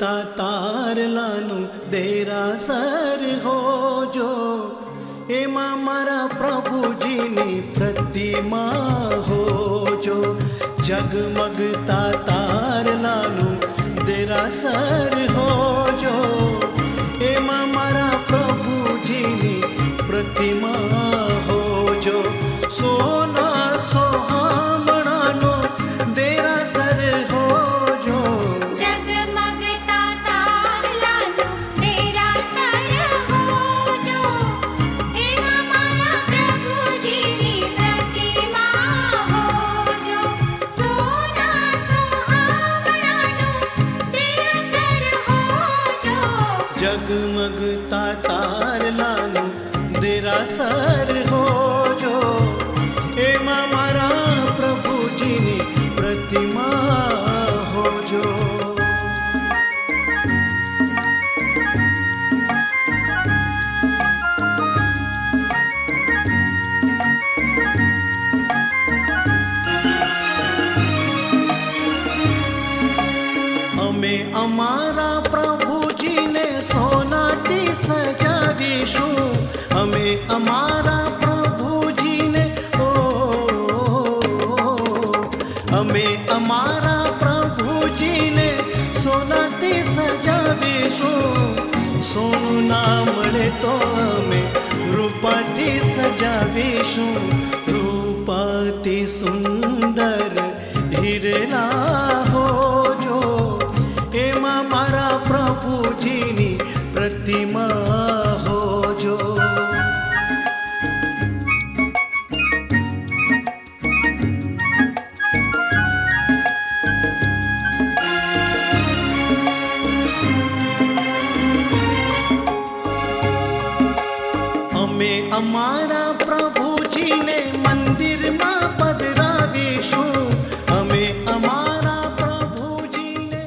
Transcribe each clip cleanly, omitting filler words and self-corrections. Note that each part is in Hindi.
मगता तार लानु देरासर हो जो एमा मारा प्रभुजीनी प्रतिमा हो जो जगमगता तार लानु देरासर हो जो एमा मारा प्रभुजीनी प्रतिमा हो जो सोना सोहामणानो देरासर हो जो जगमगता तार लानु देरासर हो जो एवा मारा प्रभुजीनी प्रतिमा हो जो सोना सोहामणानो देरासर हो जो जगमगता तार लानु देरासर हो जो एमा मारा प्रभुजीनी प्रतिमा हो जो हमें अमारा प्रभुजीने सोनाथी सजावीशुं हमें अमारा प्रभुजीने हमें अमारा प्रभुजीने सोनाथी सजावीशुं सोनू ना मळे तो हमें रूपाथी सजावीशुं रूपाथी सुंदर हिरला हो जो एमा मारा प्रभुजीनी प्रतिमा हो जो हमें अमारा प्रभुजीने मंदिर मा पधरावीशुं हमें अमारा प्रभुजीने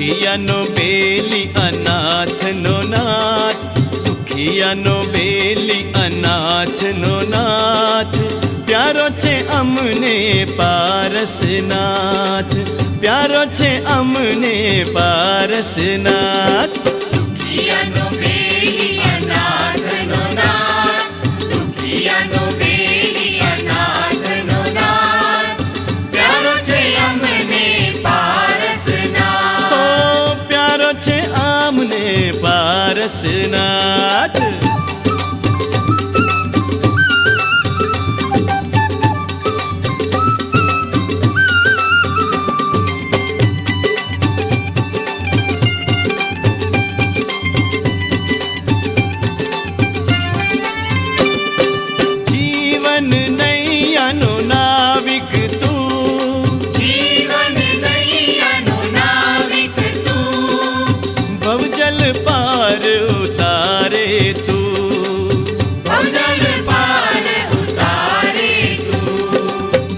दुखियानो बेली अनाथनो नाथ, दुखियानो बेली अनाथनो नाथ, प्यारो छे अमने पारसनाथ, प्यारो छे अमने पारसनाथ। दुखियानो बेली अनाथनो नाथ, दुखियानो बेली अनाथनो नाथ, प्यारो छे अमने पारसनाथ। ओ प्यारो छे अमने पारसनाथ।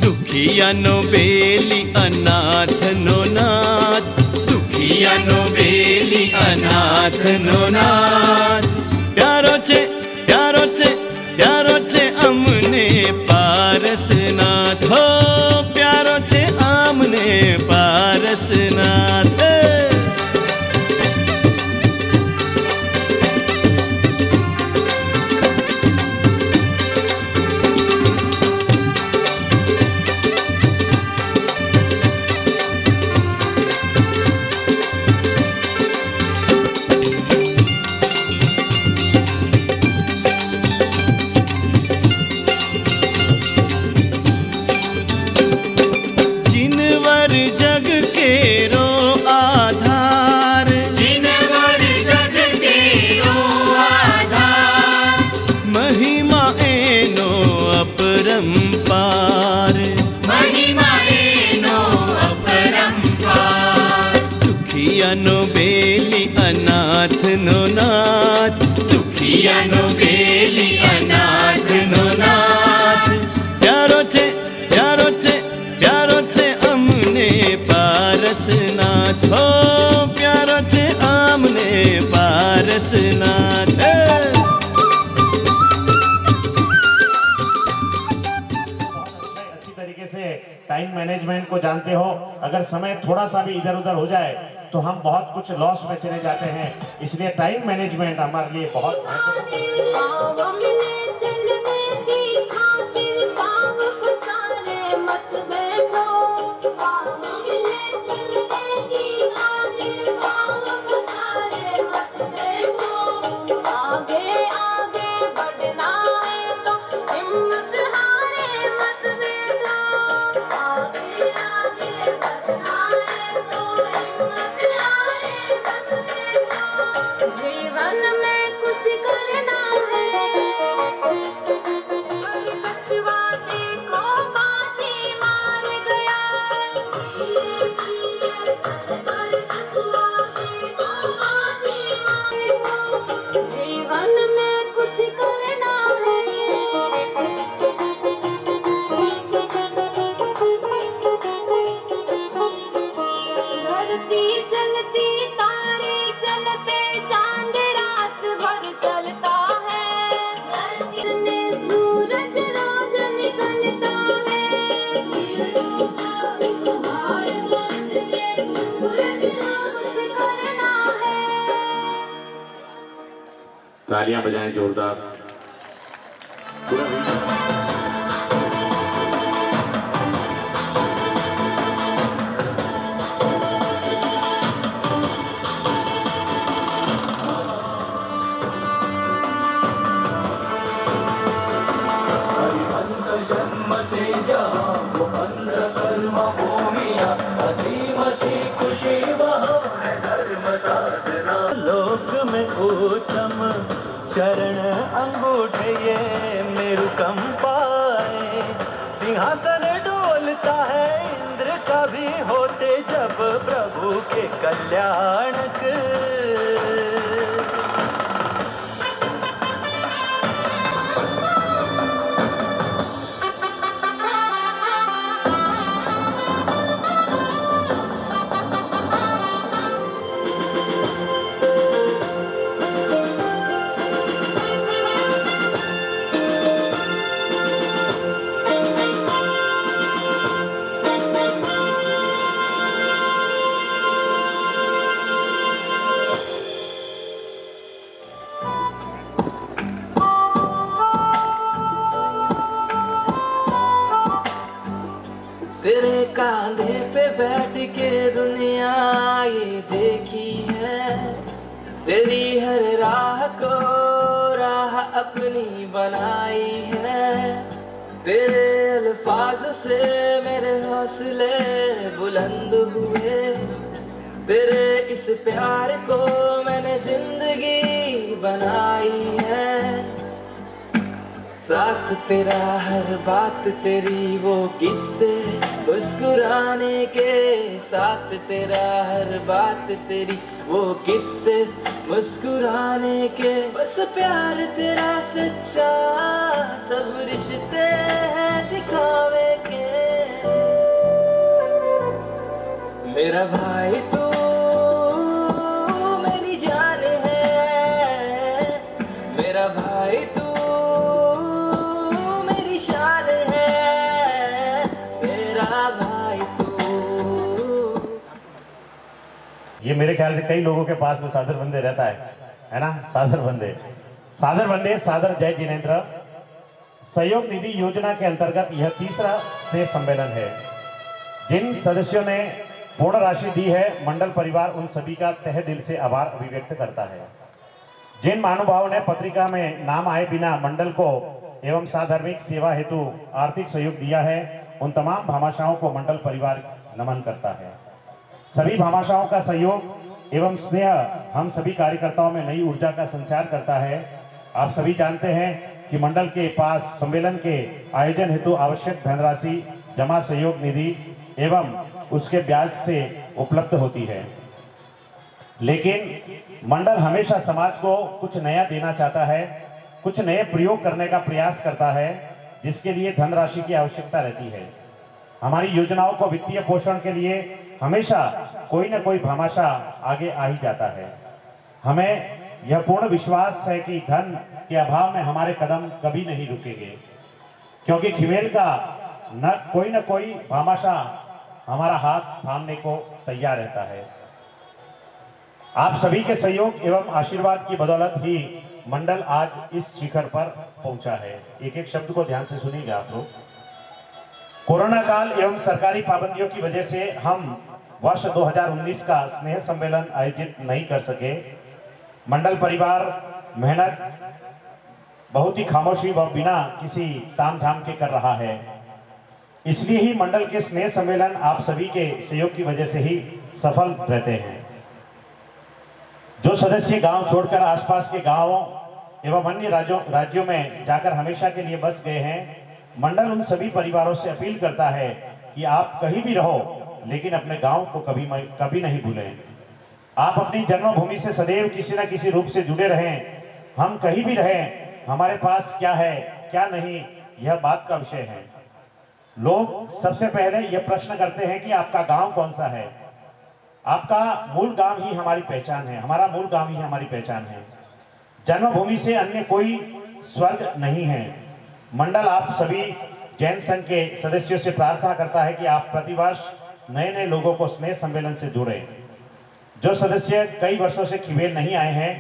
दुखियानो बेली अनाथनो नाथ, दुखियानो बेली अनाथनो नाथ, प्यारो छे प्यारो छे प्यारो छे अमने पारसनाथ। हो प्यारो छे अमने पारसनाथ। जग के रो आधार, जिनवर जग के रो आधार, महिमा एनो अपरंपार, महिमा एनो अपरंपार। दुखियानो बेली अनाथनो नाथ, दुखियानो बेली अनाथनो नाथ, प्यारो छे प्यारो छे प्यारो छे अमने पारसनाथ। हो प्यारो छे अमने पारसनाथ। अच्छी तरीके से टाइम मैनेजमेंट को जानते हो। अगर समय थोड़ा सा भी इधर उधर हो जाए तो हम बहुत कुछ लॉस में चले जाते हैं, इसलिए टाइम मैनेजमेंट हमारे लिए बहुत महत्वपूर्ण। जीवन में कुछ करना है, कछुआ देखो बाजी मार गया। कछुआ देखो बाजी मार गया। जीवन में कुछ करना है। धरती चलती तारे चलते चांद रात भर चलता है। दिन में सूरज रोज निकलता है। बाहर मंद में सूरज रोज करना है। तालियां बजाएं जोरदार। लोक में उत्तम चरण अंगूठे ये मेरु कंपाए, सिंहासन डोलता है इंद्र का भी होते जब प्रभु के कल्याणक। तेरे कांधे पे बैठ के दुनिया ये देखी है, तेरी हर राह को राह अपनी बनाई है। तेरे अल्फाजों से मेरे हौसले बुलंद हुए, तेरे इस प्यार को मैंने जिंदगी बनाई है। साथ तेरा हर बात तेरी वो किस्से मुस्कुराने के, साथ तेरा हर बात तेरी वो किस्से मुस्कुराने के। बस प्यार तेरा सच्चा, सब रिश्ते हैं दिखावे के। मेरा भाई तू मेरी जान है, मेरा भाई तू मेरी शान है, मेरा भाई तू। ये मेरे ख्याल से कई लोगों के पास में सादर बंदे रहता है ना। सादर बंदे सादर जय जिनेन्द्र। सहयोग निधि योजना के अंतर्गत यह तीसरा स्नेह सम्मेलन है। जिन सदस्यों ने पूर्ण राशि दी है, मंडल परिवार उन सभी का तहे दिल से आभार अभिव्यक्त करता है। जिन महानुभावों ने पत्रिका में नाम आए बिना मंडल को एवं साधर्मिक सेवा हेतु आर्थिक सहयोग दिया है, उन तमाम भामाशाहों को मंडल परिवार नमन करता है। सभी भामाशाहों का सहयोग एवं स्नेह हम सभी कार्यकर्ताओं में नई ऊर्जा का संचार करता है। आप सभी जानते हैं कि मंडल के पास सम्मेलन के आयोजन हेतु आवश्यक धनराशि जमा सहयोग निधि एवं उसके ब्याज से उपलब्ध होती है, लेकिन मंडल हमेशा समाज को कुछ नया देना चाहता है, कुछ नए प्रयोग करने का प्रयास करता है, जिसके लिए धनराशि की आवश्यकता रहती है। हमारी योजनाओं को वित्तीय पोषण के लिए हमेशा कोई न कोई भामाशाह आगे आ ही जाता है। हमें यह पूर्ण विश्वास है कि धन के अभाव में हमारे कदम कभी नहीं रुकेंगे, क्योंकि खिमेल का न कोई भामाशाह हमारा हाथ थामने को तैयार रहता है। आप सभी के सहयोग एवं आशीर्वाद की बदौलत ही मंडल आज इस शिखर पर पहुंचा है। एक एक शब्द को ध्यान से सुनिएगा आप लोग। कोरोना काल एवं सरकारी पाबंदियों की वजह से हम वर्ष 2019 का स्नेह सम्मेलन आयोजित नहीं कर सके। मंडल परिवार मेहनत बहुत ही खामोशी व बिना किसी तामझाम के कर रहा है। इसलिए ही मंडल के स्नेह सम्मेलन आप सभी के सहयोग की वजह से ही सफल रहते हैं। जो सदस्य गांव छोड़कर आसपास के गांवों एवं अन्य राज्यों में जाकर हमेशा के लिए बस गए हैं, मंडल उन सभी परिवारों से अपील करता है कि आप कहीं भी रहो, लेकिन अपने गांव को कभी नहीं भूलें। आप अपनी जन्मभूमि से सदैव किसी न किसी रूप से जुड़े रहें। हम कहीं भी रहें, हमारे पास क्या है क्या नहीं, यह बात का विषय है। लोग सबसे पहले यह प्रश्न करते हैं कि आपका गांव कौन सा है। आपका मूल गांव ही हमारी पहचान है, हमारा मूल गांव ही हमारी पहचान है। जन्मभूमि से अन्य कोई स्वर्ग नहीं है। मंडल आप सभी जैन संघ के सदस्यों से प्रार्थना करता है कि आप प्रतिवर्ष नए नए लोगों को स्नेह सम्मेलन से जोड़ें। जो सदस्य कई वर्षों से खिमेल नहीं आए हैं,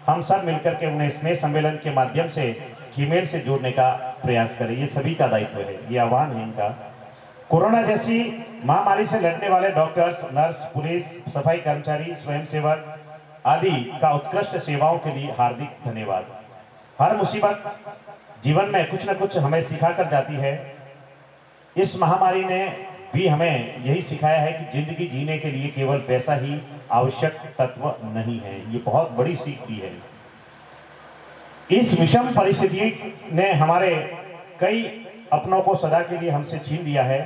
हम सब मिलकर के उन्हें स्नेह सम्मेलन के माध्यम से खिमेल से जोड़ने का प्रयास करें। ये सभी का दायित्व है, ये आह्वान है इनका। कोरोना जैसी महामारी से लड़ने वाले डॉक्टर्स, नर्स, पुलिस, सफाई कर्मचारी, स्वयंसेवक आदि का उत्कृष्ट सेवाओं के लिए हार्दिक धन्यवाद। हर मुसीबत जीवन में कुछ न कुछ हमें सिखा कर जाती है। इस महामारी ने भी हमें यही सिखाया है कि जिंदगी जीने के लिए केवल पैसा ही आवश्यक तत्व नहीं है। ये बहुत बड़ी सीख दी है। इस विषम परिस्थिति ने हमारे कई अपनों को सदा के लिए हमसे छीन लिया है।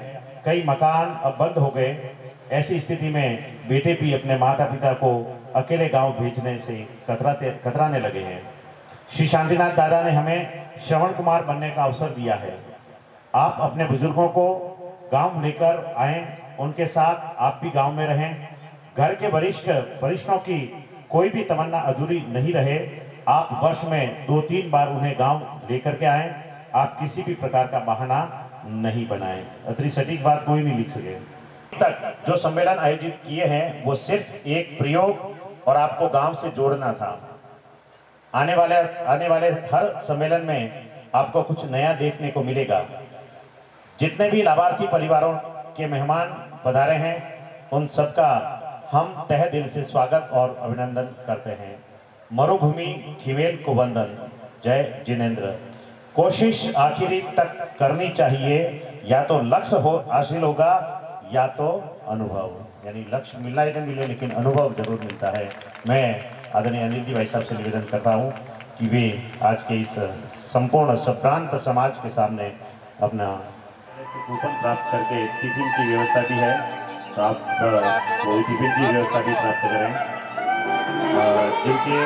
कई मकान अब बंद हो गए। ऐसी स्थिति में बेटे भी अपने माता पिता को अकेले गांव भेजने से कतराने लगे हैं। श्री शांतिनाथ दादा ने हमें श्रवण कुमार बनने का अवसर दिया है। आप अपने बुजुर्गों को गांव लेकर आएं, उनके साथ आप भी गांव में रहें। घर के वरिष्ठों की कोई भी तमन्ना अधूरी नहीं रहे। आप वर्ष में 2-3 बार उन्हें गांव लेकर के आएं। आप किसी भी प्रकार का बहाना नहीं बनाएं। अति सटीक बात कोई नहीं लिख सके। तक जो सम्मेलन आयोजित किए हैं वो सिर्फ एक प्रयोग और आपको गांव से जोड़ना था। आने वाले हर सम्मेलन में आपको कुछ नया देखने को मिलेगा। जितने भी लाभार्थी परिवारों के मेहमान पधारे हैं उन सबका हम तहे दिल से स्वागत और अभिनंदन करते हैं। मरुभूमि खिमेल को वंदन। जय जिनेंद्र। कोशिश आखिरी तक करनी चाहिए, या तो लक्ष्य हो हासिल होगा या तो अनुभव, यानी लक्ष्य मिला या नहीं मिले लेकिन अनुभव जरूर मिलता है। मैं आदरणीय अनिल जी भाई साहब से निवेदन करता हूं कि वे आज के इस संपूर्ण सप्रांत समाज के सामने अपना कूपन प्राप्त करके टिफिन की व्यवस्था भी है, तो आप वो टिफिन की व्यवस्था भी प्राप्त करें। जिनके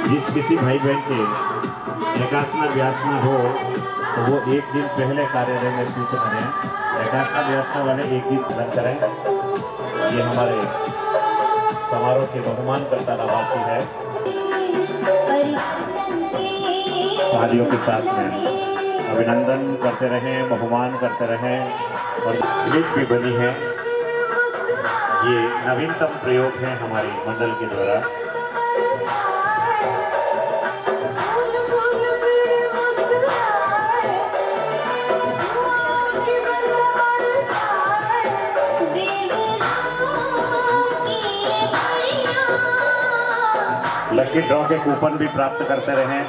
जिस किसी भाई बहन के एकासना व्यासना हो तो वो एक दिन पहले कार्यालय में सूचना दें। एकासना व्यासना वाले एक दिन रद्द करें। ये हमारे समारोह के बहुमान करता लाभार्थी है। तालियों के साथ में अभिनंदन करते रहें, बहुमान करते रहें। और क्लिप भी बनी है, ये नवीनतम प्रयोग है हमारी मंडल के द्वारा। लकी ड्रॉ के कूपन भी प्राप्त करते रहें।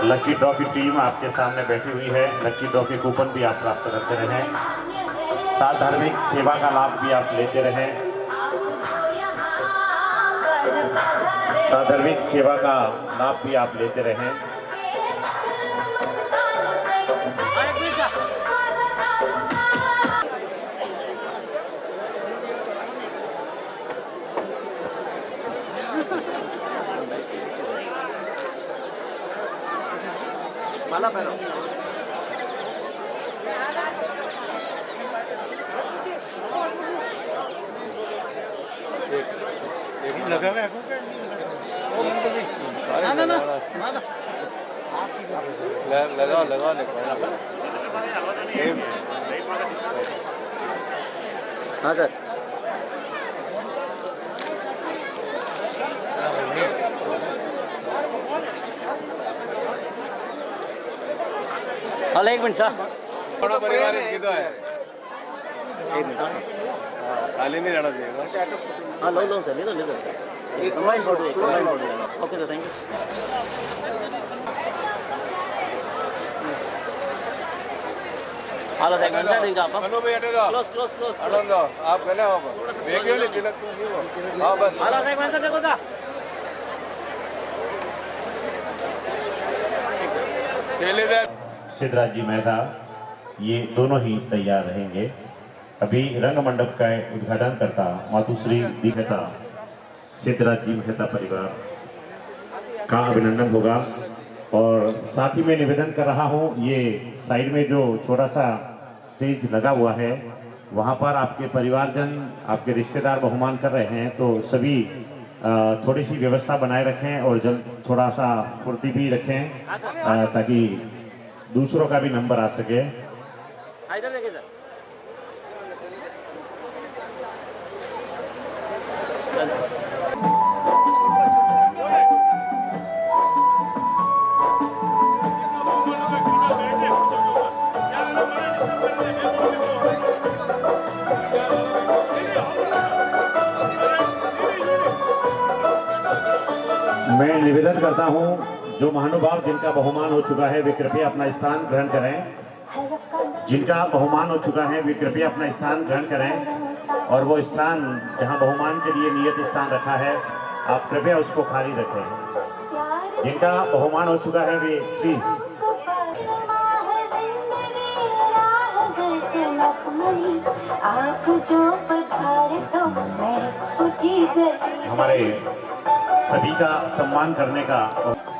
लकी ड्रॉ की टीम आपके सामने बैठी हुई है। लकी ड्रॉ के कूपन भी आप प्राप्त करते रहें। साथ धार्मिक सेवा का लाभ भी आप लेते रहें। साधार्मिक सेवा का लाभ भी आप लेते रहें। माला पहनो। लगा हुआ है ना ना लगा लगा हाँ सर। हलो एक मिनट सर। बड़ा परिवार किधर है? एक मिनट खाली नहीं रहना चाहिए। हाँ लो लो सर, ले लो combine photo. Okay sir, thank you. Hello sir, एक मिनट सर, आप कनो भाई हटेगा। Close close close. आनंद आप गले हो देखिए नहीं तिलक तो नहीं हो। हाँ बस। हलो सर, एक मिनट सर, देखो सर। केले दे। सिद्धराज जी मेहता ये दोनों ही तैयार रहेंगे। अभी रंग मंडप का उद्घाटन करता मातुश्री दी मेहता, सिद्धराज जी मेहता परिवार का अभिनंदन होगा। और साथ ही मैं निवेदन कर रहा हूँ, ये साइड में जो छोटा सा स्टेज लगा हुआ है वहाँ पर आपके परिवारजन, आपके रिश्तेदार बहुमान कर रहे हैं, तो सभी थोड़ी सी व्यवस्था बनाए रखें और जब थोड़ा सा फुर्ती भी रखें ताकि दूसरों का भी नंबर आ सके। इधर देखिए सर। मैं निवेदन करता हूं, जो महानुभाव जिनका बहुमान हो चुका है वे कृपया अपना स्थान ग्रहण करें। जिनका बहुमान हो चुका है वे कृपया अपना स्थान ग्रहण करें और वो स्थान जहां बहुमान के लिए नियत स्थान रखा है आप कृपया उसको खाली रखें। जिनका बहुमान हो चुका है वे प्लीज हमारे सभी का सम्मान करने का,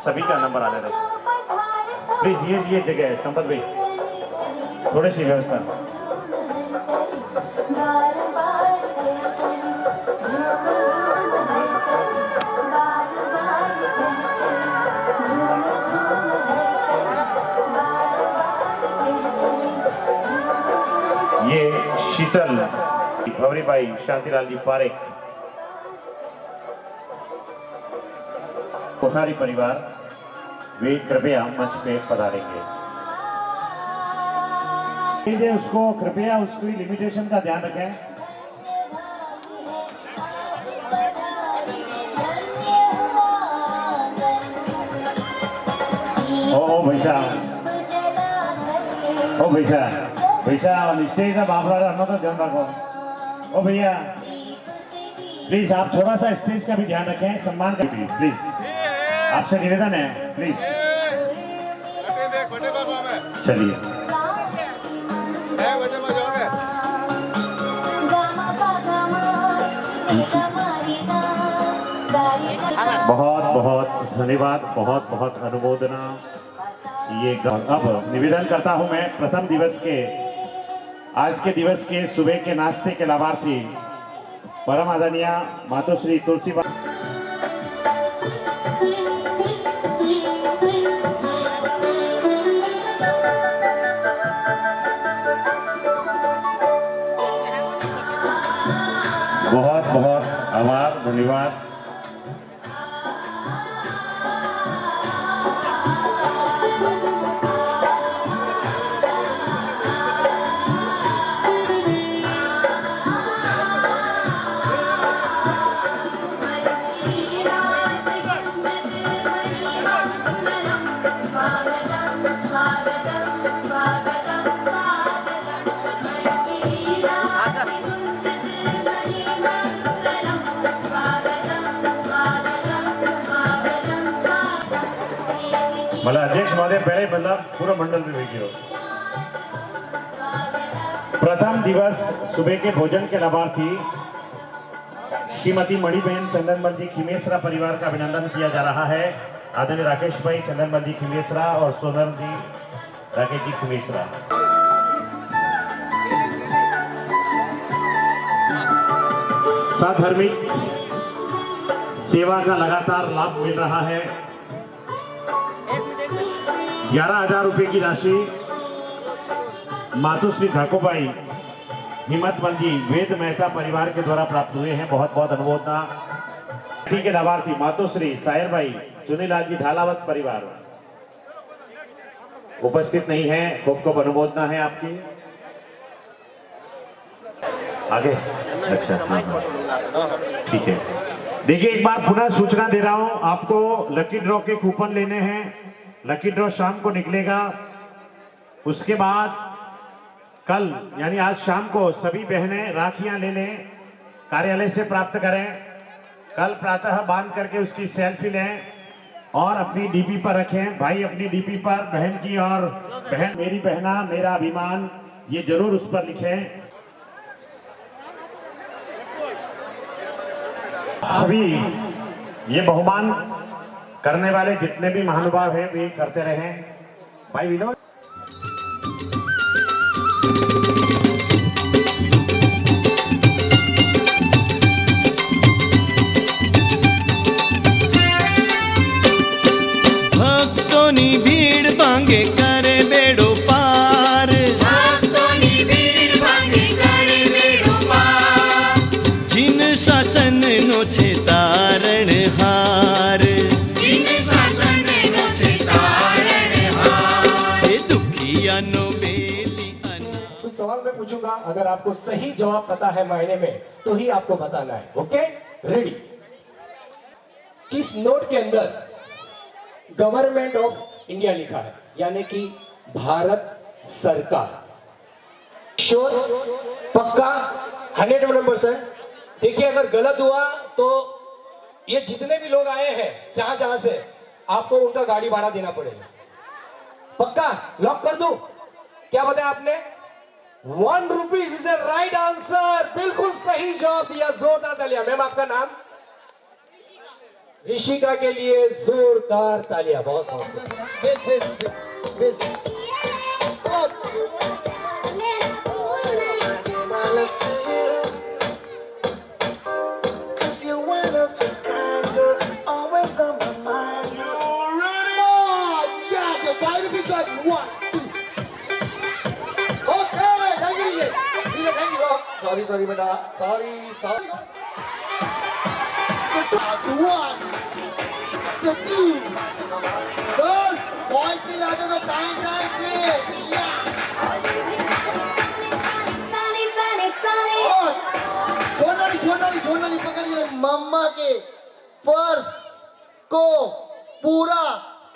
सभी का नंबर आने रहे। प्लीज ये जगह है संपत भाई, थोड़ी सी व्यवस्था। ये शीतल भवरी भाई, शांतिलाल जी पारेख, कोठारी परिवार, वे कृपया मंच पे पधारेंगे। उसको कृपया उसकी लिमिटेशन का ध्यान रखें। ओ भैसा स्टेज ना बाबरा रहना तो ध्यान रखो। ओ भैया प्लीज आप थोड़ा सा स्टेज का भी ध्यान रखें, सम्मान का प्लीज, आपसे निवेदन है प्लीज। चलिए बहुत बहुत धन्यवाद, बहुत बहुत अनुमोदना। ये अब निवेदन करता हूं मैं प्रथम दिवस के, आज के दिवस के सुबह के नाश्ते के लाभार्थी परम आदरणीय मातोश्री तुलसी बहुत बहुत आभार, धन्यवाद। मला अध्यक्ष महोदय पहले मतलब पूरा मंडल में भेजियो। प्रथम दिवस सुबह के भोजन के लाभार्थी श्रीमती मणिबेन चंदनमल जी खिमेसरा परिवार का अभिनंदन किया जा रहा है। आदरणीय राकेश भाई चंदनमल जी खिमेसरा और सोनल जी राकेश जी खिमेसरा। साधर्मिक सेवा का लगातार लाभ मिल रहा है। 11,000 रुपए की राशि मातोश्री ठाकुरबाई हिम्मतमल जी वेद मेहता परिवार के द्वारा प्राप्त हुए हैं। बहुत बहुत अनुमोदना। के लाभार्थी मातोश्री सायरबाई चुनीलाल जी ढालावत परिवार उपस्थित नहीं है, खूब खूब अनुमोदना है आपकी। आगे अच्छा ठीक है। देखिए एक बार पुनः सूचना दे रहा हूं आपको, लकी ड्रॉ के कूपन लेने हैं। लकी ड्रॉ शाम को निकलेगा। उसके बाद कल यानी आज शाम को सभी बहनें राखियां ले लें, कार्यालय से प्राप्त करें। कल प्रातः बांध करके उसकी सेल्फी लें और अपनी डीपी पर रखें। भाई अपनी डीपी पर बहन की और बहन मेरी बहना मेरा अभिमान ये जरूर उस पर लिखें। सभी ये बहुमान करने वाले जितने भी महानुभाव हैं वे करते रहें। भाई विनोद भक्तोनी भीड़ भांगे करे बेड़ो पार, भक्तोनी भीड़ भांगे करे बेड़ो पार, जिन शासन नो छे तारण हार, जिन शासन नो छे तारण हार, हे दुखिया नो बेली अना। कुछ सवाल मैं पूछूंगा, अगर आपको सही जवाब पता है मायने में तो ही आपको बताना है। Okay ready. किस नोट के अंदर गवर्नमेंट ऑफ इंडिया लिखा है, यानी कि भारत सरकार? श्योर, पक्का, 101%? देखिए अगर गलत हुआ तो ये जितने भी लोग आए हैं जहां जहां से, आपको उनका गाड़ी भाड़ा देना पड़ेगा। पक्का लॉक कर दूं? क्या बताया आपने? 1 rupees is a right answer. बिल्कुल सही जवाब दिया, जोरदार तालियां। मैम आपका नाम? ऋषिका के लिए जोरदार तालियां। बहुत सॉरी बेटा, सॉरी। 1 2 3 4 छोड़ना पकड़िए। मम्मा के पर्स को पूरा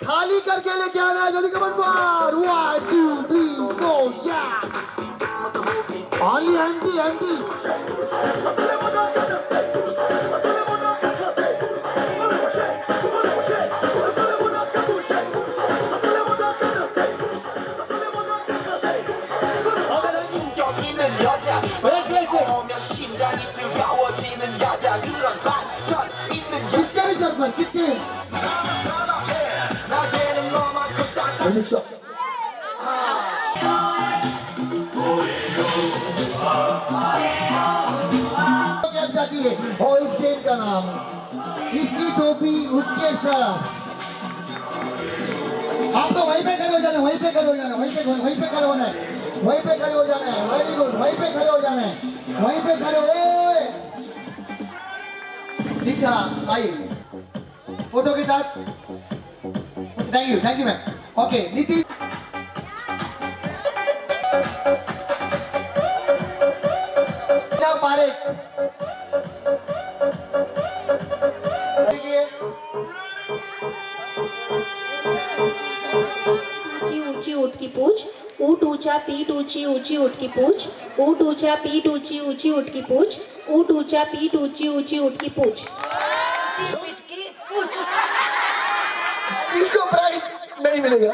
खाली करके लेके आना है। जल्दी कमन मार। 1 2 3 4 या ओनली एम्प्टी एम्प्टी। किसके भी सर पर किसके क्या जाती है और इस खेल का नाम इसकी टोपी उसके सर। आपको वहीं पे खड़े हो जाना, वहीं पे खड़े हो जाना, वहीं पे खड़े होना है, वहीं पे खड़े हो जाना है। वेरी गुड, वहीं पे खड़े हो जाना है, वहीं पे खड़े हो। ठीक है, आइए फोटो के साथ। Thank you ma'am. ओके नीति पारे ऊंची ऊंट की पूछ, ऊंट ऊंचा पीठ ऊंची ऊंची ऊंट की पूछ, ऊंट ऊंचा पीठ ऊंची ऊंची ऊंट की पूछ, ऊंट ऊंचा पीठ ऊंची ऊंची ऊंट की पूछ। इनको प्राइस नहीं मिलेगा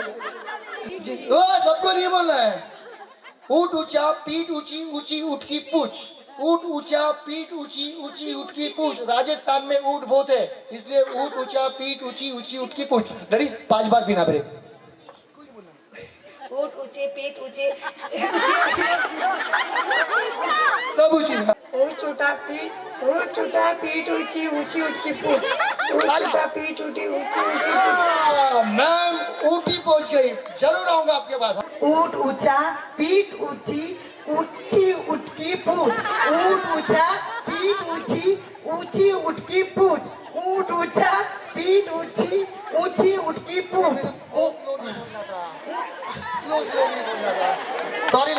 जी। सबको नहीं बोलना है। ऊंट ऊंचा पीठ ऊंची ऊंची ऊंट की पूछ, ऊंट ऊंचा पीठ ऊंची ऊंची ऊंट की पूछ। राजस्थान में ऊंट बहुत है, इसलिए ऊंट ऊंचा पीठ ऊंची ऊंची ऊंट की पूछ। डरी 5 बार बिना ब्रेक। ऊंट ऊंचे पीठ ऊंचे सब ऊंची। ऊंट छोटा पीठ ऊंची ऊंची ऊंट की पूछ, ऊंट छोटा पीठ ऊंची ऊंची ऊंची। मैम ऊंटी पहुंच गई, जरूर आऊंगा आपके पास। ऊंट ऊंचा पीठ ऊंची ऊंची ऊंट की पूछ, ऊंट ऊंचा पीठ ऊंची ऊंची ऊंट की पूछ, ऊंट ऊंचा पीठ ऊंची ऊंची ऊंट की पूछ। सॉरी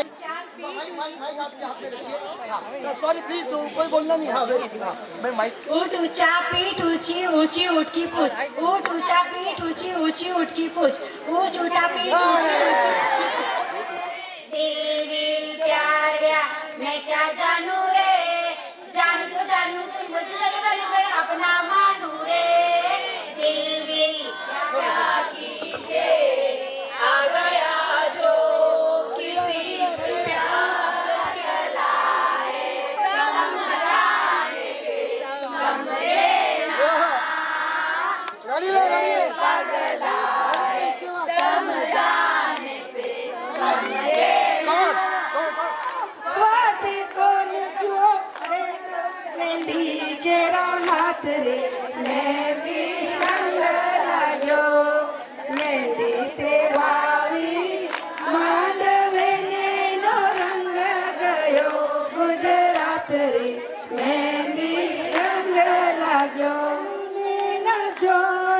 सॉरी प्लीज कोई बोलना नहीं। हाँ मैं माइक। ऊंट ऊंचा पीठ ऊंची ऊंची ऊंट की पूछ, ऊंट ऊंचा पीठ ऊंची ऊंची ऊंट की पूछ, ऊंट ऊंचा पीठ ऊंची ऊंची। दिल विल प्यार गया मैं क्या जानू रे, जानू तो जानू मुझे अपना मानू रे। दिल विल क्या कीजिए आ गया जो किसी प्यार कहलाए, समझाने से समझे ना पगलाए, समझाने से समझे ना। बात कौन क्यों मेहंदी के हाथ रे, मेहंदी रंग लाग्यो, मेहंदी ते वावी मांडवे नो रंग गयो, गुजरात रे मेहंदी रंग लाग्यो, न जो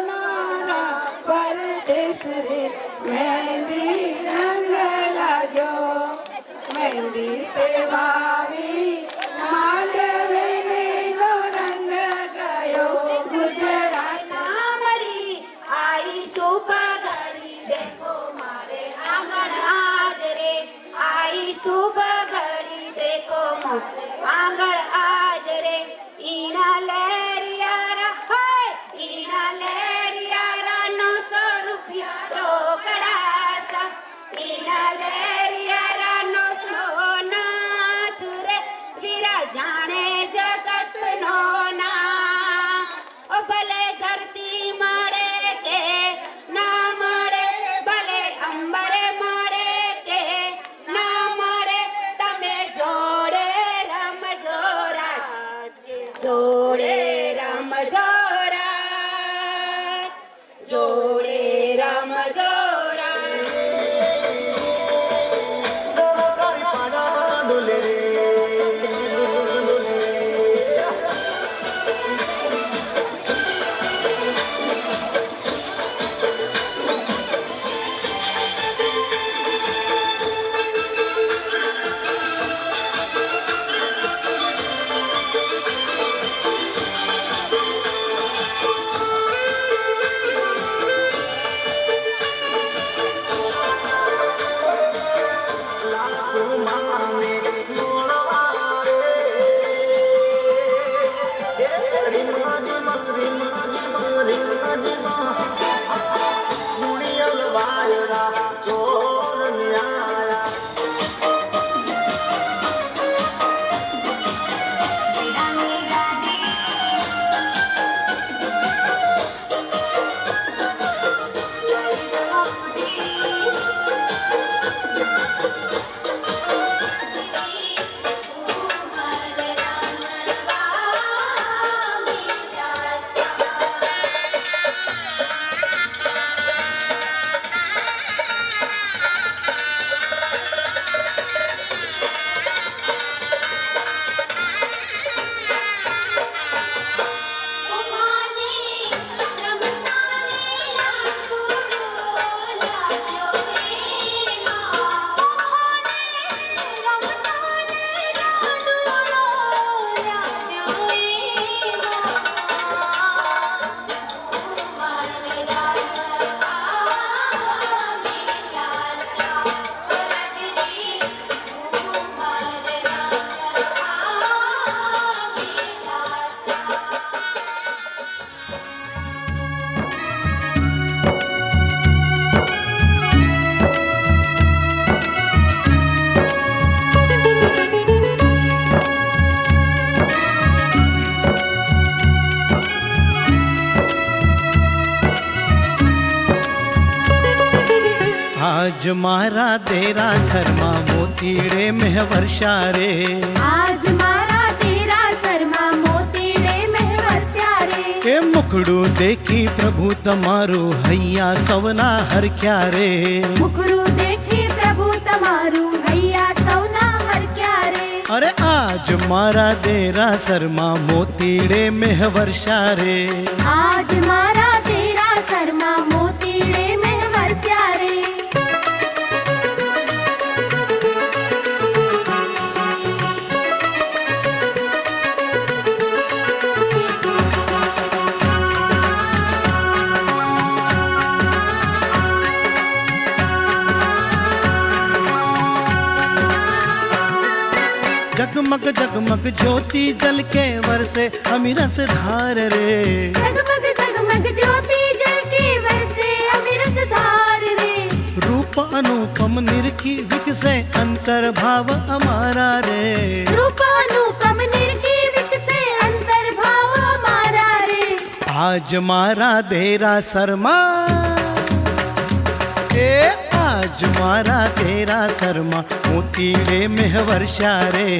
नारा परदेश रे मेहंदी रंग लाग्यो, मेहंदी ते वावी मांडवे नो रंग गयो, गुजरात मरी आई सुबह घड़ी देखो मारे आंगन आज रे, आई सुबह घड़ी देखो मारे आंगन आज रे। ईना लहरियारा हाय, ईना लहरियारा 900 रुपया रोकड़ा सा, ईना लहरियारा 900 नाथ वायरा चोर न्याया आज मारा तेरा शर्मा मोतीड़े में वर्षा रे आज मारा तेरा शर्मा मोतीड़े में वर्षा रे ए मुखड़ू देखी प्रभु तमारू हैया सवना हर क्या रे मुखड़ू देखी प्रभु तमारू हैया सवना हर क्या रे अरे आज मारा तेरा शर्मा मोतीड़े में वर्षा रे आज मारा तेरा शर्मा मोतीड़े में वर्षा रे जगमग जगमग ज्योति जल के वर्षे अमिरस धार रे जगमग जगमग ज्योति जल के वर्षे अमिरस धार रे रूप अनुपम निरखी विकसे अंतर भाव हमारा रे रूप अनुपम निरखी विकसे अंतर भाव हमारा रे आज मारा तेरा शर्मा आज मारा तेरा शर्मा मोतीड़े में वर्षा रे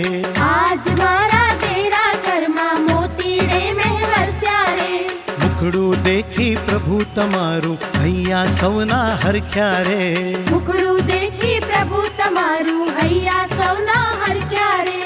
आज मारा तेरा शर्मा मोतीड़े में वर्षा रे मुखड़ू देखी प्रभु तमारू हैया सवना हर क्या रे मुखड़ू देखी प्रभु तमारू हैया सवना हर क्या रे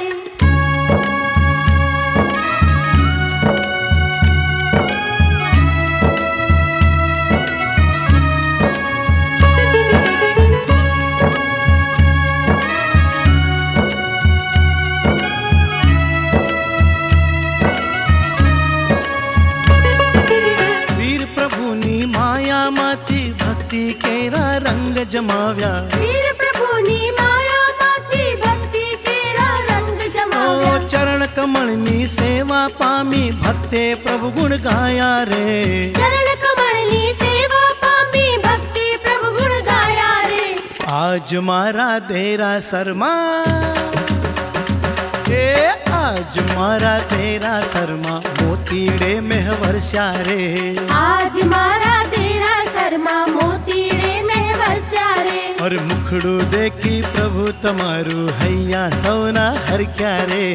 भक्ति केरा रंग जमाव्या वीर प्रभु नी माया माती भक्ति केरा रंग जमाव्या ओ चरण कमल नी सेवा पामी भक्ते प्रभु गुण गाया रे चरण कमल नी सेवा पामी भक्ति प्रभु गुण गाया रे आज मारा तेरा शर्मा आज मारा तेरा शर्मा मोतीड़े में वर्षा रे आज मारा तेरा शर्मा मोतीड़े में वर्षा रे और मुखड़ू देखी प्रभु तमारू हैया सवना हर क्या रे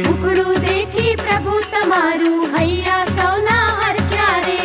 मुखड़ू देखी प्रभु तमारू हैया सवना हर क्या रे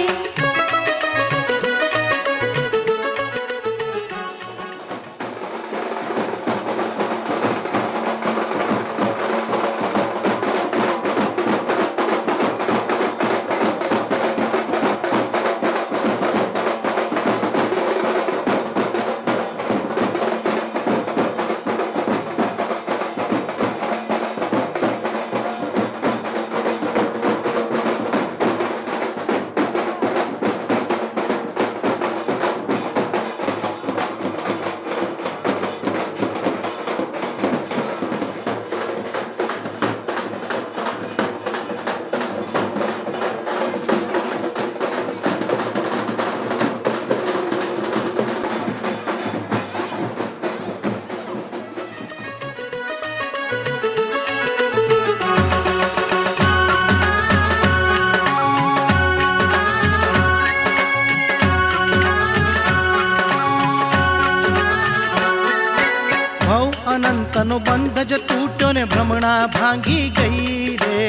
अनंत नो बंध जो टूटो ने भ्रमणा भांगी गई रे।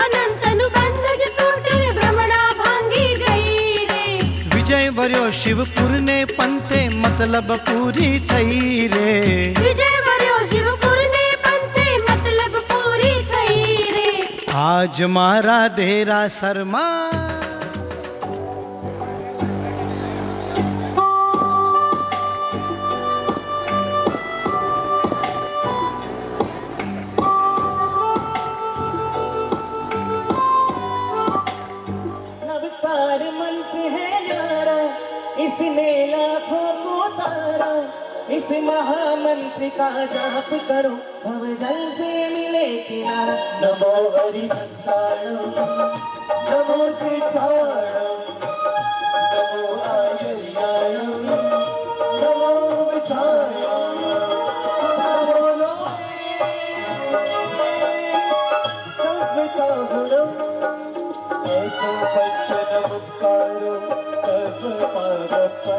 अनंत नु बंध जो टूटो ने भ्रमणा भांगी गई रे। विजय वर्यो शिवपुर ने पंथे मतलब पूरी थई रे। विजय वर्यो शिवपुर ने पंथे मतलब पूरी थई रे। आज मारा देरा शर्मा नवकार मंत्र है न्यारा, इसने लाखों को तारा। इस महामंत्र का जाप करो, भव जल से मिले किनारा। नमो हरिहंताणं, नमो श्रीकाणं, नमो आयर्याणं, नमो विचारणं, नमो लोके सर्वकारणं। एको पंचनमुक्तारो सर्वपादपणाशनो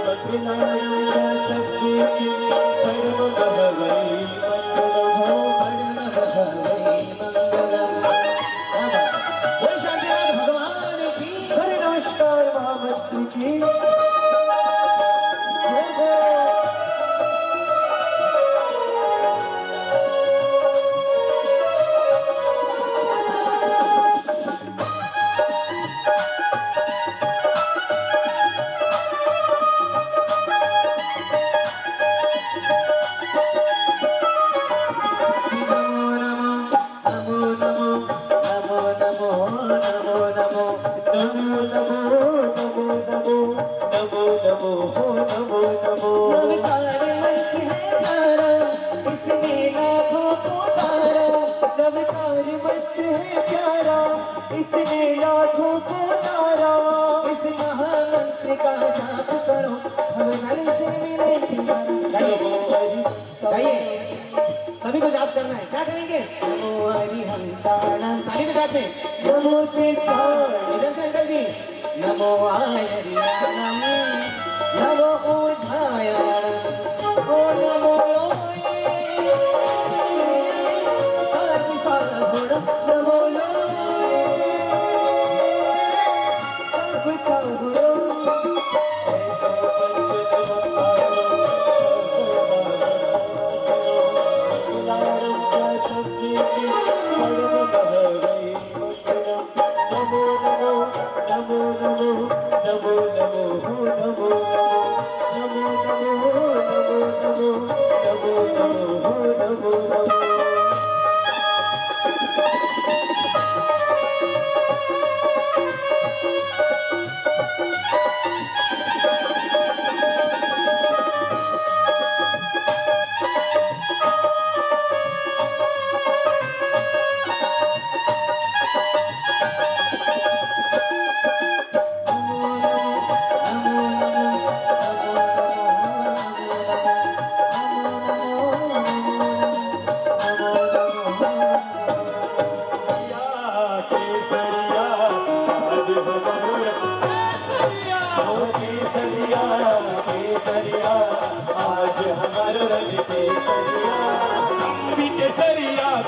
मग्नायो सद्गुरु परमगहवै मंगलम् परमगहवै मंगलम्। बोल शांतिनाथ भगवान की हरे। नमस्कार महामंत्र की जय हो। सभी को याद करना है। क्या करेंगे? नमो हरिहंताणं, ताली के साथ में। नमो श्रीकाणं, इधर से अंकल जी। नमो आयर्याणं, नमो ऊर्ध्वायाणं, ओ नमो लोके सर्वसाहुणं, नमो लोके सर्वसाहुणं।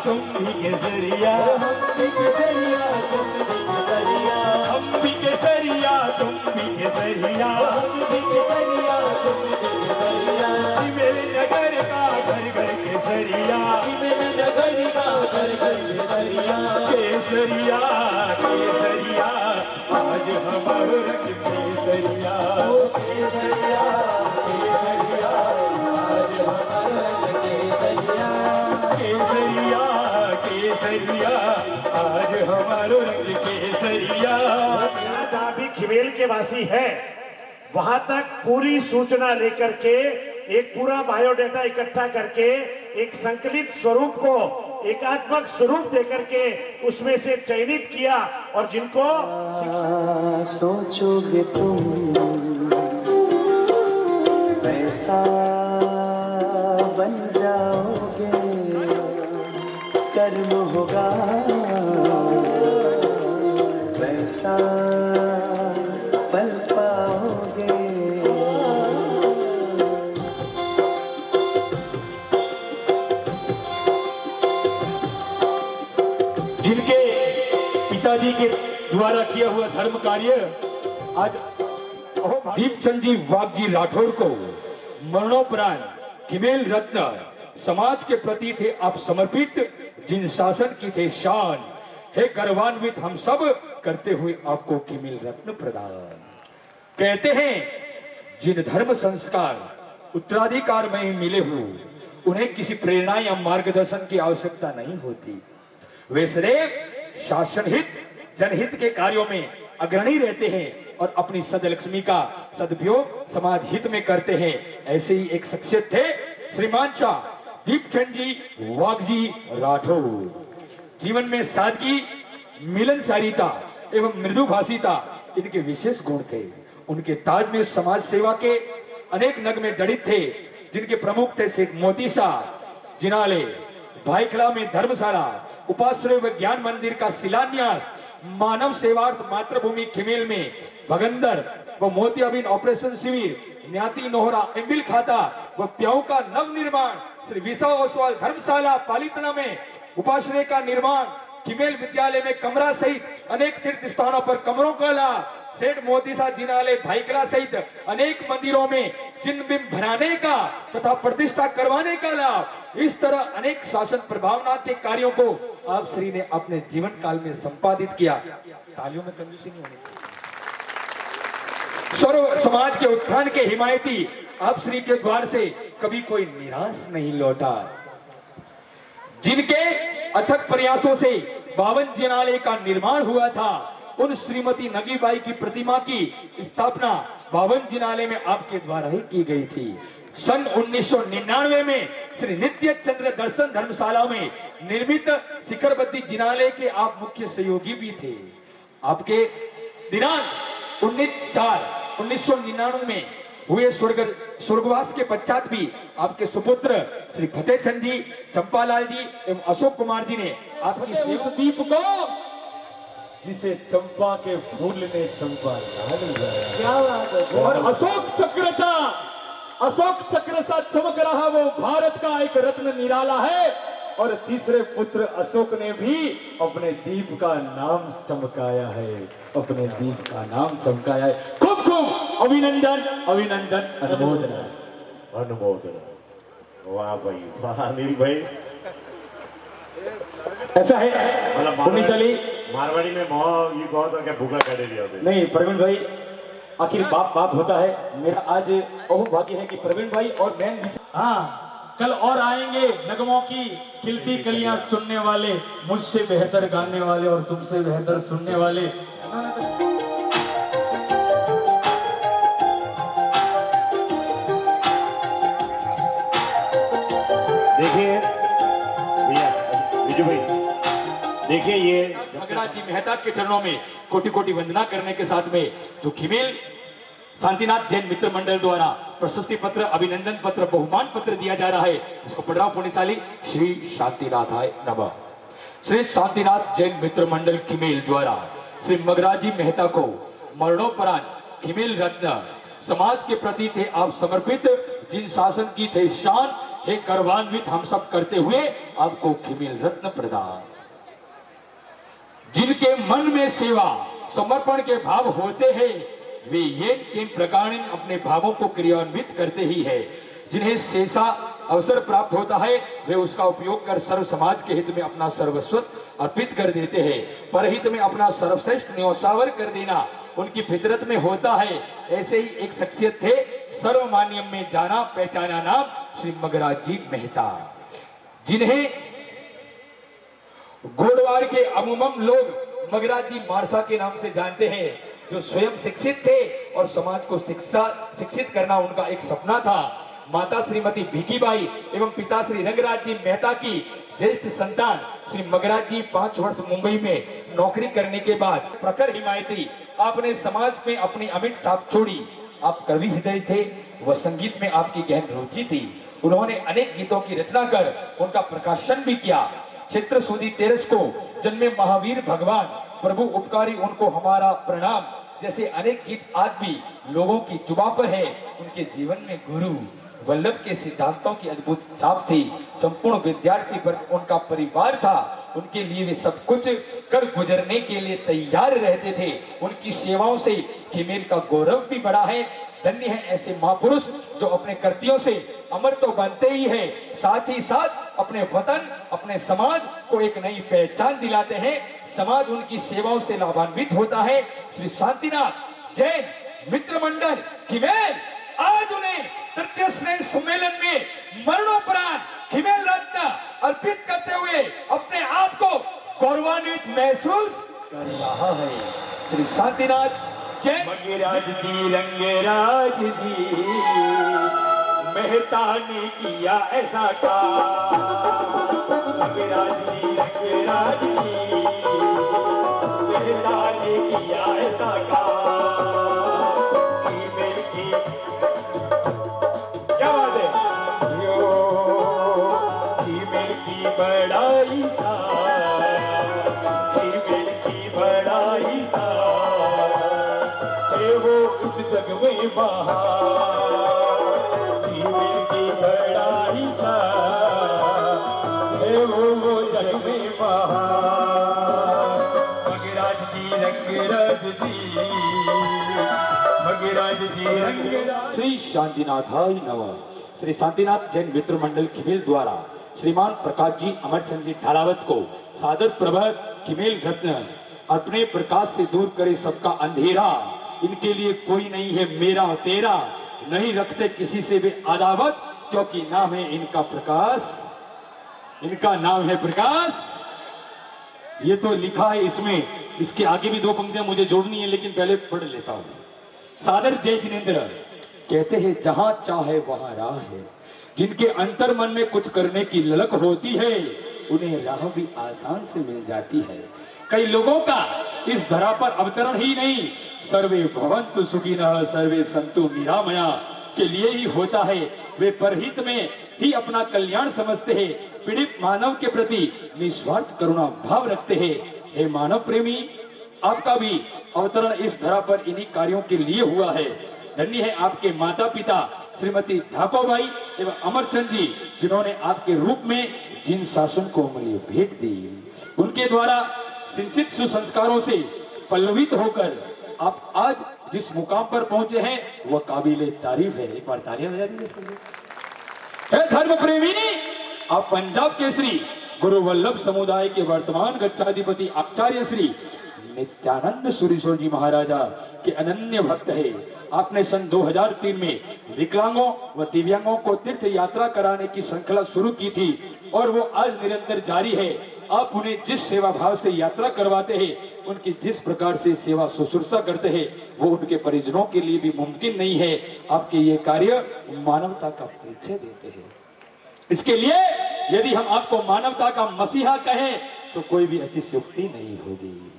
तुम भी केसरिया, हम भी केसरिया, तुम भी केसरिया, हम भी केसरिया, तुम भी केसरिया, हम भी केसरिया, तुम भी केसरिया। मेरे नगर का घर घर केसरिया, मेरे नगर का घर घर केसरिया, केसरिया केसरिया, आज हमारा रंग केसरिया, केसरिया केसरिया, आज हमारा रंग केसरिया, केसरिया केसरिया, आज हमारो रंग केसरिया। जहाँ भी खिमेल के वासी है वहां तक पूरी सूचना लेकर के एक पूरा बायोडाटा इकट्ठा करके एक संकलित स्वरूप को एकात्मक स्वरूप देकर के उसमें से चयनित किया और जिनको सोचोगे तुम वैसा बन जाओगे, कर्म होगा वैसा पल पाओगे। के द्वारा किया हुआ धर्म कार्य आज दीपचंद जी वाघ जी राठौर को मरणोपरांत खिमेल रत्न समाज के प्रति थे आप समर्पित, जिन शासन की थे शान, हे गर्वान्वित हम सब करते हुए आपको खिमेल रत्न प्रदान। कहते हैं जिन धर्म संस्कार उत्तराधिकार में ही मिले हो उन्हें किसी प्रेरणा या मार्गदर्शन की आवश्यकता नहीं होती। वे सदैव शासन हित जनहित के कार्यों में अग्रणी रहते हैं और अपनी सदलक्ष्मी का सदुपयोग समाज हित में करते हैं। ऐसे ही एक शख्सियत थे श्रीमान शाह दीपचंद जी वाघ जी राठौर। जीवन में सादगी, मिलनसारिता एवं मृदुभाषिता इनके विशेष गुण थे। उनके ताज में समाज सेवा के अनेक नगमे जड़ित थे, जिनके प्रमुख थे सेठ मोती शाह जिनाले, भाईखला में धर्मशाला, उपाश्रय व ज्ञान मंदिर का शिलान्यास, मानव सेवार्थ मातृभूमि खिमेल में भगंदर व मोतियाबिंद ऑपरेशन शिविर, न्याती नोहरा एम्बिल खाता व प्याऊ का नव निर्माण, श्री विसा ओसवाल धर्मशाला पालितना में उपाश्रय का निर्माण, खिमेल विद्यालय में कमरा सहित अनेक तीर्थ स्थानों पर कमरों का लाभ, सेठ मोती शाह जिनालय भाईकला सहित अनेक मंदिरों में चिन्ह बिंब बनाने का तथा प्रतिष्ठा करवाने का लाभ, इस तरह अनेक शासन प्रभावना के कार्यों को आप श्री ने अपने जीवन काल में संपादित किया। तालियों में कंजूसी नहीं होनी चाहिए। सर्व समाज के उत्थान के हिमायती आप श्री के द्वार से कभी कोई निराश नहीं लौटा। जिनके अथक प्रयासों से 52 जिनालय का निर्माण हुआ था, उन श्रीमती नगीबाई की प्रतिमा की स्थापना 52 जिनालय में आपके द्वारा ही की गई थी। सन 1999 में श्री नित्य चंद्र दर्शन धर्मशाला में निर्मित शिखरबद्दी जिनालय के आप मुख्य सहयोगी भी थे। आपके दिनांक 1999 में हुए स्वर्गवास के पश्चात भी आपके सुपुत्र श्री फतेहचंद जी, चंपालाल जी एवं अशोक कुमार जी ने आपकी सेवा दीप को जिसे चंपा के फूल ने चंपा लाल उजाला। क्या बात है। और अशोक चक्र सा चमक रहा वो भारत का एक रत्न निराला है। और तीसरे पुत्र अशोक ने भी अपने दीप का नाम चमकाया है, अपने दीप का नाम चमकाया है। खूब खूब अभिनंदन अभिनंदन अनुमोदन अनुमोदन। वाह भाई वाह अनिल भाई, ऐसा है मारवाड़ी में मोह ये बहुत क्या भूखा करे दिया नहीं। प्रवीण भाई आखिर बाप बाप होता है। मेरा आज बहुत भाग्य है कि प्रवीण भाई और मैं हाँ कल और आएंगे नगमों की खिलती कलियां सुनने वाले, मुझसे बेहतर गाने वाले और तुमसे बेहतर सुनने वाले। देखिए भैया बिजू भाई, देखिए ये मगराज जी मेहता के चरणों में कोटि कोटि वंदना करने के साथ में जो खिमेल शांतिनाथ जैन मित्र मंडल द्वारा प्रशस्ति पत्र, अभिनंदन पत्र, बहुमान पत्र दिया जा रहा है, उसको पढ़ रहा हूं पुण्यशाली श्री शांतिनाथाय नमः। श्री शांतिनाथ जैन मित्र मंडल खिमेल द्वारा श्री मगराज जी मेहता को मरणोपरांत खिमेल रत्न समाज के प्रति थे आप समर्पित, जिन शासन की थे शान, हे गर्वान्वित हम सब करते हुए आपको खिमेल रत्न प्रदान। जिनके मन में सेवा समर्पण के भाव होते हैं, वे ये इन प्रकार अपने भावों को क्रियान्वित करते ही है। जिन्हें शेषा अवसर प्राप्त होता है, वे उसका उपयोग कर सर्व समाज के हित में अपना सर्वस्व अर्पित कर देते हैं। परहित में अपना सर्वश्रेष्ठ न्योछावर कर देना उनकी फितरत में होता है। ऐसे ही एक शख्सियत थे सर्वमान्यम में जाना पहचाना नाम श्री मगराज जी मेहता, जिन्हें गोडवाड़ के अमूमम लोग मगराज जी मारसा के नाम से जानते हैं, जो स्वयं शिक्षित थे और समाज को शिक्षित करना उनका एक सपना था। माता श्रीमती भिकीबाई एवं पिता श्री रंगराज जी मेहता की ज्येष्ठ संतान श्री मगराज जी 5 वर्ष मुंबई में नौकरी करने के बाद प्रखर हिमायती आपने समाज में अपनी अमिट छाप छोड़ी। आप कवि हृदय थे व संगीत में आपकी गहन रुचि थी। उन्होंने अनेक गीतों की रचना कर उनका प्रकाशन भी किया। चित्र सुदी तेरस को जन्मे महावीर भगवान प्रभु उपकारी, उनको हमारा प्रणाम। जैसे अनेक गीत आज भी लोगों की जुबां पर है। उनके जीवन में गुरु वल्लभ के सिद्धांतों की अद्भुत छाप थी। संपूर्ण विद्यार्थी वर्ग उनका परिवार था। उनके लिए वे सब कुछ कर गुजरने के लिए तैयार रहते थे। उनकी सेवाओं से खिमेर का गौरव भी बढ़ा है। धन्य है ऐसे महापुरुष जो अपने कृतियों से अमर तो बनते ही है, साथ ही साथ अपने वतन, अपने समाज को एक नई पहचान दिलाते हैं। समाज उनकी सेवाओं से लाभान्वित होता है। श्री शांतिनाथ जैन मित्र मंडल खिमेर आज उन्हें तृतीय श्रेणी सम्मेलन में मरणोपरांत खिमेर रत्न अर्पित करते हुए अपने आप को गौरवान्वित महसूस कर रहा है। श्री शांतिनाथ जैन। मंगेराज जी रंगराज जी मेहता ने किया ऐसा काम। मंगेराज जी रंगराज जी मेहता ने किया ऐसा काम। क्या बात है यो खिमेर की बड़ाई सा, खिमेर की बड़ाई सा वो इस जग में बहार। खिमेर की बड़ाई सा है वो जग में बहार। मंगेराज जी रंगराज जी, मंगेराज जी रंगराज। श्री शांतिनाथाय नमः। श्री शांतिनाथ जैन मित्र मंडल खिमेर द्वारा श्रीमान प्रकाश जी अमरचंद जी ढालावत को सादर प्रभात खिमेर रत्न अपने प्रकाश से दूर करे सबका अंधेरा। इनके लिए कोई नहीं है मेरा और तेरा, नहीं रखते किसी से भी अदावत, क्योंकि नाम है इनका प्रकाश, इनका नाम है प्रकाश। ये तो लिखा है इसमें, इसके आगे भी दो पंक्तियां मुझे जोड़नी है, लेकिन पहले पढ़ लेता हूं। सादर जय जिनेन्द्र कहते हैं जहां चाहे वहां राह है, जिनके अंतर मन में कुछ करने की ललक होती है उन्हें राह भी आसान से मिल जाती है। कई लोगों का इस धरा पर अवतरण ही नहीं, सर्वे भवन्तु सुखिनः सर्वे सन्तु निरामया के लिए ही होता है। वे परहित में ही अपना कल्याण समझते हैं, पीड़ित मानव के प्रति निस्वार्थ करुणा भाव रखते हैं। हे मानव प्रेमी, आपका भी अवतरण इस धरा पर इन्हीं कार्यों के लिए हुआ है। धन्य है आपके माता पिता श्रीमती ठाकोबाई एवं अमरचंद जी, जिन्होंने आपके रूप में जिन शासन को अमूल्य भेंट दी। उनके द्वारा सिंचित सुसंस्कारों से पल्लवित होकर आप आज जिस मुकाम पर पहुंचे हैं वह काबिले तारीफ है। एक बार तालियां बजा दीजिए इसके लिए। हे धर्म प्रेमी, आप पंजाब केसरी गुरु वल्लभ समुदाय के वर्तमान गच्छाधिपति आचार्य श्री नित्यानंद सूरीश्वर जी महाराजा के अनन्य भक्त है। आपने सन 2003 में विकलांगों व दिव्यांगों को तीर्थ यात्रा कराने की श्रृंखला शुरू की थी और वो आज निरंतर जारी है। आप उन्हें जिस सेवा भाव से यात्रा करवाते हैं, उनकी जिस प्रकार से सेवा शुश्रूषा करते हैं, वो उनके परिजनों के लिए भी मुमकिन नहीं है। आपके ये कार्य मानवता का परिचय देते हैं। इसके लिए यदि हम आपको मानवता का मसीहा कहें तो कोई भी अतिशयोक्ति नहीं होगी।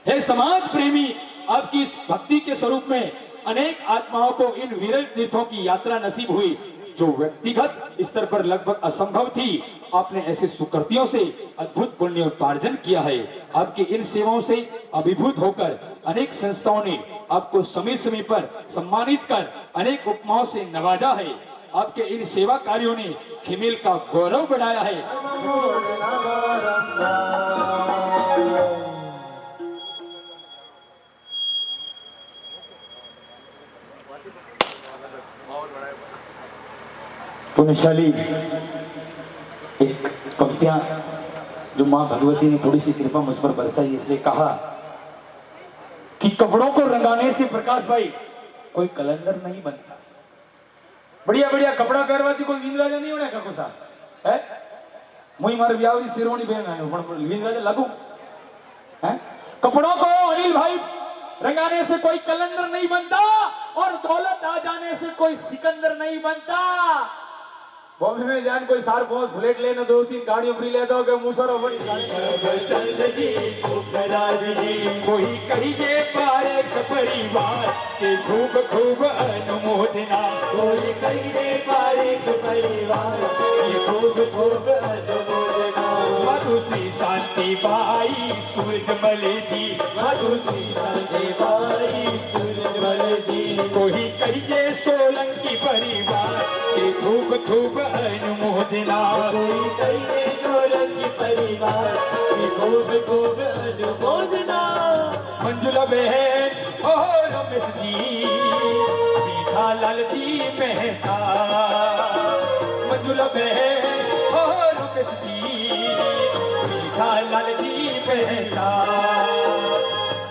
हे समाज प्रेमी, आपकी इस भक्ति के स्वरूप में अनेक आत्माओं को इन विरल तीर्थों की यात्रा नसीब हुई, जो व्यक्तिगत स्तर पर लगभग असंभव थी। आपने ऐसे सुकृतियों से अद्भुत पुण्य उपार्जन किया है। आपकी इन सेवाओं से अभिभूत होकर अनेक संस्थाओं ने आपको समय समय पर सम्मानित कर अनेक उपमाओं से नवाजा है। आपके इन सेवा कार्यों ने खिमेर का गौरव बढ़ाया है। पुण्यशाली एक पंक्तियां जो मां भगवती ने थोड़ी सी कृपा मुझ पर बरसाई, इसलिए कहा कि कपड़ों को रंगाने से प्रकाश भाई कोई कलंदर नहीं बनता। बढ़िया बढ़िया कपड़ा पहरवाती कोई वींद्राजा नहीं होने का कुसा है। मुई मारे व्यावरी शेरवानी पहन पण वींद्राजा लागू है। कपड़ों को अनिल भाई रंगाने से कोई कलंदर नहीं बनता और दौलत आ जाने से कोई सिकंदर नहीं बनता। बॉम्बे में जान कोई सार पहुंच बुलेट लेना 2-3 गाड़ियों फ्री लेता हो मुसरो बड़ी कोई कहिए पारक परिवार के खूब खूब अनुमोदना। कोई कहिए पारक परिवार के खूब खूब अनुमोदना। मातुश्री शांति बाई सूरजमल जी, मातुश्री शांति बाई सूरजमल जी। कोई कहिए सोलंकी परिवार के खूब खूब अनुमोदना, कोई कहिए सोलंकी परिवार के खूब खूब अनुमोदना। मंजुला बहन और रमेश जी, मीठा लाल जी मेहता, मंजुला बहन और रमेश जी, मीठा लाल जी मेहता।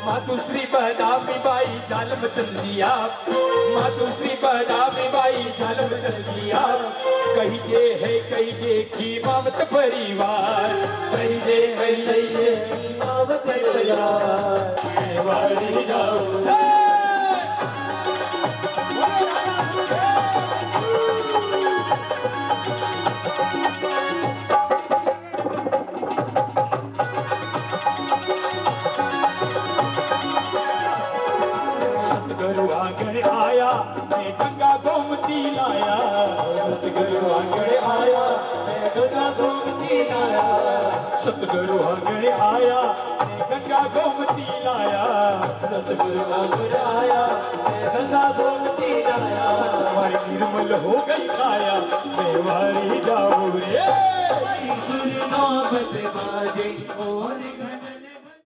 मातुश्री बदामी बाई जालम चंदिया, मातुश्री बदामी बाई जालम चंदिया। कहिए की मामत परिवार, कहिए की मामत परिवार। मेवाड़ी जाओ सतगुरु आंगन आया, मैं गंगा गोमती लाया। सतगुरु आंगन आया, मैं गंगा गोमती लाया। सतगुरु आंगन आया, मैं गंगा गोमती लाया। सतगुरु आंगन आया, मैं गंगा गोमती लाया। हमारी निर्मल हो गई काया, मेवाड़ी जाओ रे। नाम बाजे और